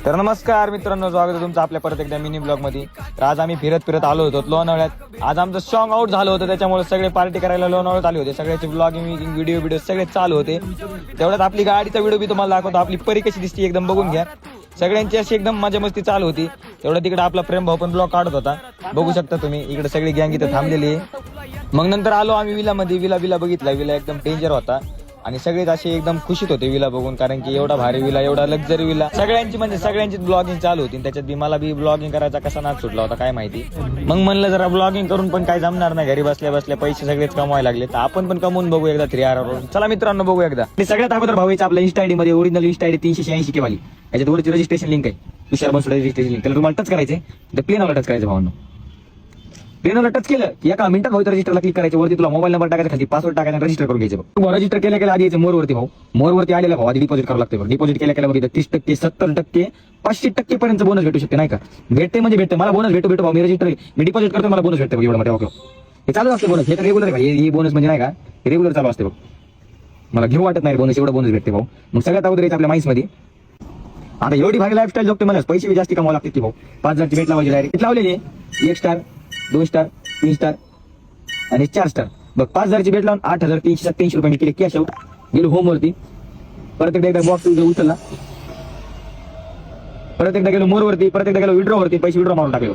तर नमस्कार मित्रांनो, स्वागत आहे तुमचं आपल्या परत एकदा मिनी ब्लॉग मध्ये. तर आज आम्ही फिरत फिरत आलो होतो लोणावळ्यात. आज आमचं सॉन्ग आउट झालं होतं, त्याच्यामुळे सगळे पार्टी करायला लोणावळ्यात आले होते. सगळ्याचे ब्लॉगिंग व्हिडिओ सगळे चालू होते. तेवढ्यात आपली गाडीचा व्हिडिओ बी तुम्हाला दाखवतो. आपली परी कशी दिसते एकदम बघून घ्या. सगळ्यांची अशी एकदम मजा मस्ती चालू होती. तेवढं तिकडे आपला प्रेम भाऊ पण ब्लॉग काढत होता, बघू शकता तुम्ही. इकडे सगळी गँग इथं थांबलेली आहे. मग नंतर आलो आम्ही विलामध्ये. विला बघितला. विला एकदम डेंजर होता आणि सगळेच असे एकदम खुशीत होते विला बघून, कारण की एवढा भारी विला, एवढा लक्झरी विला. सगळ्यांची ब्लॉगिंग चालू होती. त्याच्यात बी मला बी ब्लॉगिंग करायचा कसा नाच सुटला होता काय माहिती. मग म्हणलं जरा ब्लॉगिंग करून पण काय जमणार नाही, घरी बसल्या बसल्या पैसे सगळेच कमवायला लागले, तर आपण पण कमवून बघू एकदा 3R वरून. चला मित्रांनो बघू एकदा. सगळ्यात अगोदर भाऊचा आपल्या इंस्टा आयडी मध्ये ओरिजिनल इंस्टा आयडी 386 के वाली, याच्यात वरची रजिस्ट्रेशन लिंक आहे, तुषार बनसोडे रजिस्ट्रेशन लिंक. त्याला तुम्हाला टच करायचे, तर प्लेनवर टच करायचं भावांनो. प्लेनवर टच केलं की एका मिनिटात भाऊ रजिस्टरला क्लिक करायचं. वरती तुला मोबाईल नंबर टाकायचा, खाली पासवर्ड टाकायचा, रजिस्टर करून घ्यायचं. भाऊ रजिस्टर केल्या आधी यायचं मोरवरती. भाऊ मोरवरती आलेला भाऊ आधी डिपॉझिट करावं लागतं. डिपॉझिट केल्या बघितलं 30%, 70%, 500% पर्यंत बोनस भेटू शकते, नाही का? भेटते म्हणजे भेटते. मला बोनस भेटू भाऊ. मी रजिस्टर मी डिपॉझिट करतो, मला बोनस भेटते एवढं. ओके, हे चालू असते बोनस. हे तर रेग्युलर आहे. हे बोनस म्हणजे नाही का, रेग्युलर चालू असते बघ. मला घेऊ वाटत नाही बोनस, एवढं बोनस भेटते भाऊ. मग सगळ्यात अगोदर यायचं आपल्या माईस मध्ये. आता एवढी भारी लाईफस्टाईल जगतो मला, पैसे जास्त कमावं लागते की भाऊ. 5,000ची भेट लावायची डायरेक्ट लावलेली आहे. 1 स्टार, 2 स्टार, 3 स्टार आणि 4 स्टार. बघ 5,000ची भेट लावून 8,387 रुपये मी केले कॅश आउट. गेलो होम वरती. परत एकदा बॉक्स उचलला. परत एकदा गेलो मोर वरती. परत एकदा गेलो विड्रॉ वरती. पैसे विड्रॉ मारून टाकले.